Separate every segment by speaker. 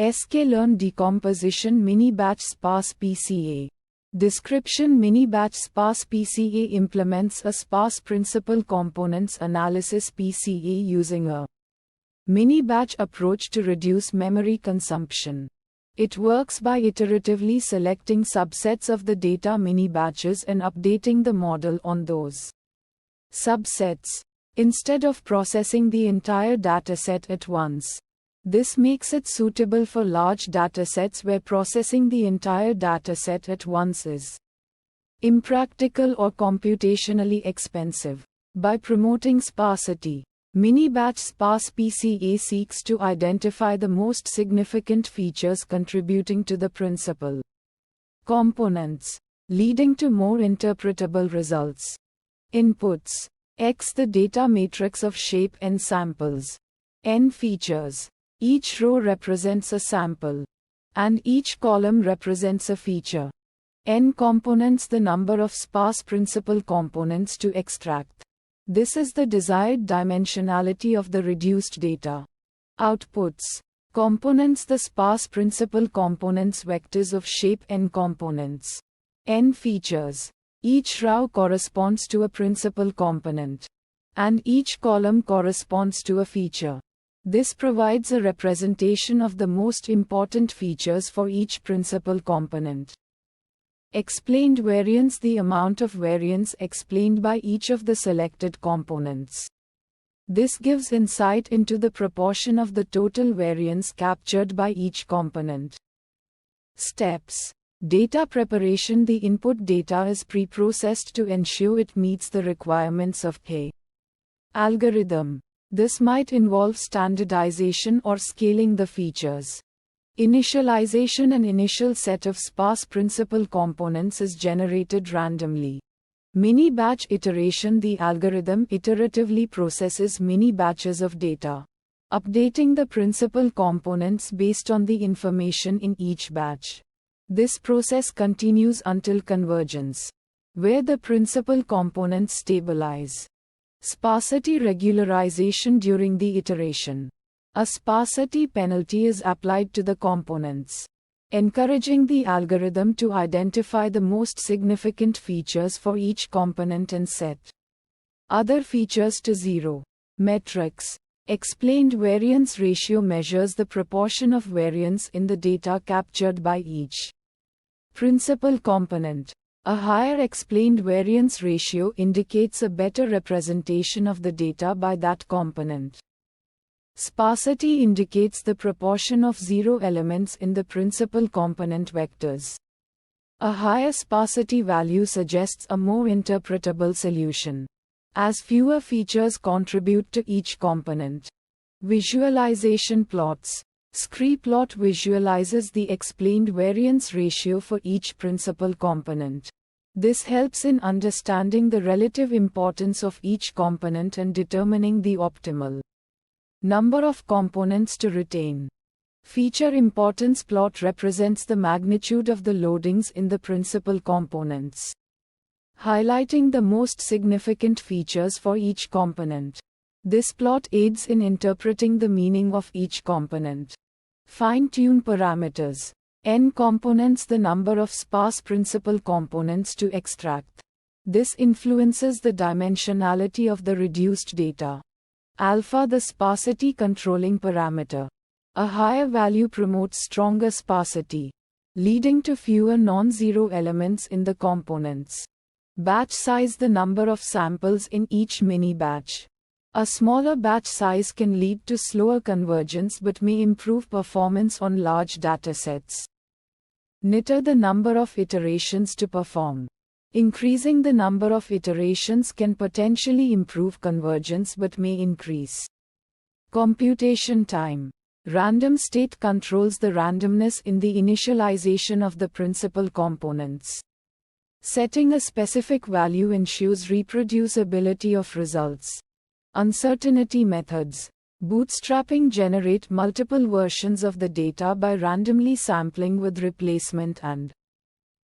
Speaker 1: sklearn decomposition mini-batch sparse PCA. Description: mini-batch sparse PCA implements a sparse principal components analysis PCA using a mini-batch approach to reduce memory consumption. It works by iteratively selecting subsets of the data mini-batches and updating the model on those subsets, instead of processing the entire dataset at once. This makes it suitable for large datasets where processing the entire dataset at once is impractical or computationally expensive. By promoting sparsity, mini-batch sparse PCA seeks to identify the most significant features contributing to the principal components, leading to more interpretable results. Inputs: X, the data matrix of shape and samples. N, features. Each row represents a sample, and each column represents a feature. N, components, the number of sparse principal components to extract. This is the desired dimensionality of the reduced data. Outputs: components, the sparse principal components vectors of shape N components. N, features. Each row corresponds to a principal component, and each column corresponds to a feature. This provides a representation of the most important features for each principal component. Explained variance: the amount of variance explained by each of the selected components. This gives insight into the proportion of the total variance captured by each component. Steps: data preparation: the input data is pre-processed to ensure it meets the requirements of a algorithm. This might involve standardization or scaling the features. Initialization: an initial set of sparse principal components is generated randomly. Mini-batch iteration: the algorithm iteratively processes mini-batches of data, updating the principal components based on the information in each batch. This process continues until convergence, where the principal components stabilize. Sparsity regularization: during the iteration, a sparsity penalty is applied to the components, encouraging the algorithm to identify the most significant features for each component and set other features to zero. Metrics: explained variance ratio measures the proportion of variance in the data captured by each principal component. A higher explained variance ratio indicates a better representation of the data by that component. Sparsity indicates the proportion of zero elements in the principal component vectors. A higher sparsity value suggests a more interpretable solution, as fewer features contribute to each component. Visualization plots: scree-plot visualizes the explained variance ratio for each principal component. This helps in understanding the relative importance of each component and determining the optimal number of components to retain. Feature importance plot represents the magnitude of the loadings in the principal components, highlighting the most significant features for each component. This plot aids in interpreting the meaning of each component. Fine-tune parameters: N, components, the number of sparse principal components to extract. This influences the dimensionality of the reduced data. Alpha, the sparsity controlling parameter. A higher value promotes stronger sparsity, leading to fewer non-zero elements in the components. Batch size, the number of samples in each mini-batch. A smaller batch size can lead to slower convergence but may improve performance on large datasets. Niter, the number of iterations to perform. Increasing the number of iterations can potentially improve convergence but may increase computation time. Random state controls the randomness in the initialization of the principal components. Setting a specific value ensures reproducibility of results. Uncertainty methods. Bootstrapping: generate multiple versions of the data by randomly sampling with replacement and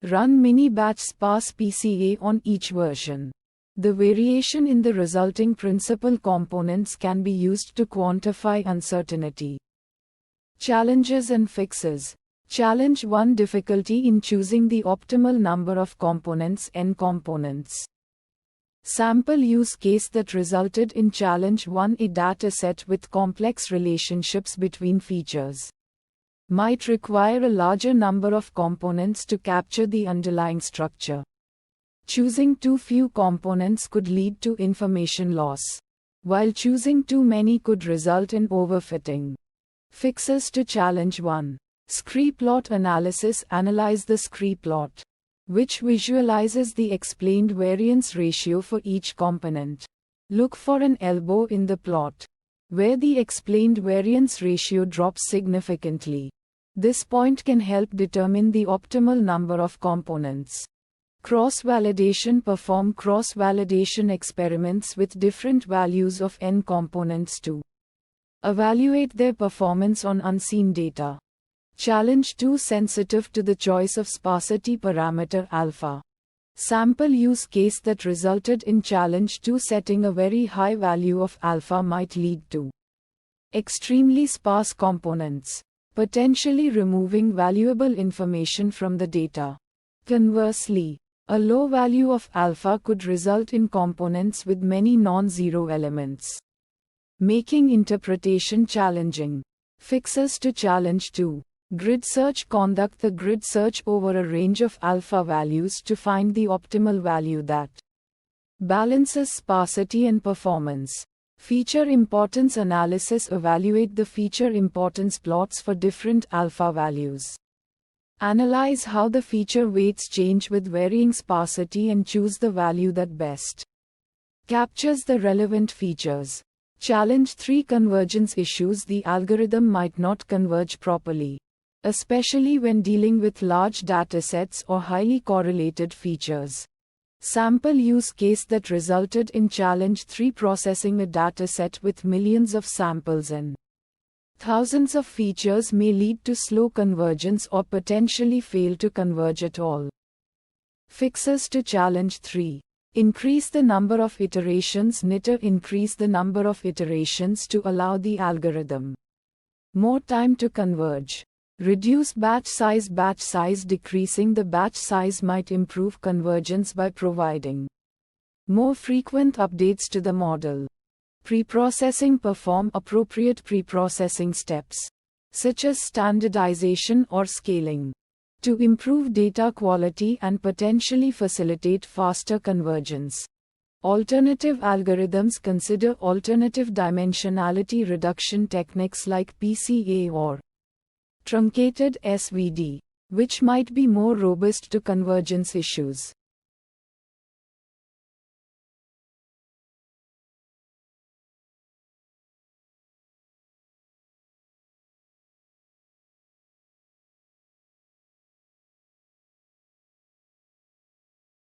Speaker 1: run mini-batch sparse PCA on each version. The variation in the resulting principal components can be used to quantify uncertainty. Challenges and fixes. Challenge 1: difficulty in choosing the optimal number of components n components. Sample use case that resulted in challenge 1: a dataset with complex relationships between features might require a larger number of components to capture the underlying structure. Choosing too few components could lead to information loss, while choosing too many could result in overfitting. Fixes to challenge 1. Scree-plot analysis. Analyze the scree-plot, which visualizes the explained variance ratio for each component. Look for an elbow in the plot, where the explained variance ratio drops significantly. This point can help determine the optimal number of components. Cross-validation. Perform cross-validation experiments with different values of n components to evaluate their performance on unseen data. Challenge 2: sensitive to the choice of sparsity parameter alpha. Sample use case that resulted in challenge 2: setting a very high value of alpha might lead to extremely sparse components, potentially removing valuable information from the data. Conversely, a low value of alpha could result in components with many non-zero elements, making interpretation challenging. Fixes to challenge 2. Grid search. Conduct the grid search over a range of alpha values to find the optimal value that balances sparsity and performance. Feature importance analysis. Evaluate the feature importance plots for different alpha values. Analyze how the feature weights change with varying sparsity and choose the value that best captures the relevant features. Challenge 3: convergence issues. The algorithm might not converge properly, especially when dealing with large datasets or highly correlated features. Sample use case that resulted in challenge 3: processing a dataset with millions of samples and thousands of features may lead to slow convergence or potentially fail to converge at all. Fixes to challenge 3. Increase the number of iterations. Nitter. Increase the number of iterations to allow the algorithm more time to converge. Reduce batch size. Batch size. Decreasing the batch size might improve convergence by providing more frequent updates to the model. Preprocessing. Perform appropriate preprocessing steps, such as standardization or scaling, to improve data quality and potentially facilitate faster convergence. Alternative algorithms. Consider alternative dimensionality reduction techniques like PCA or truncated SVD, which might be more robust to convergence issues.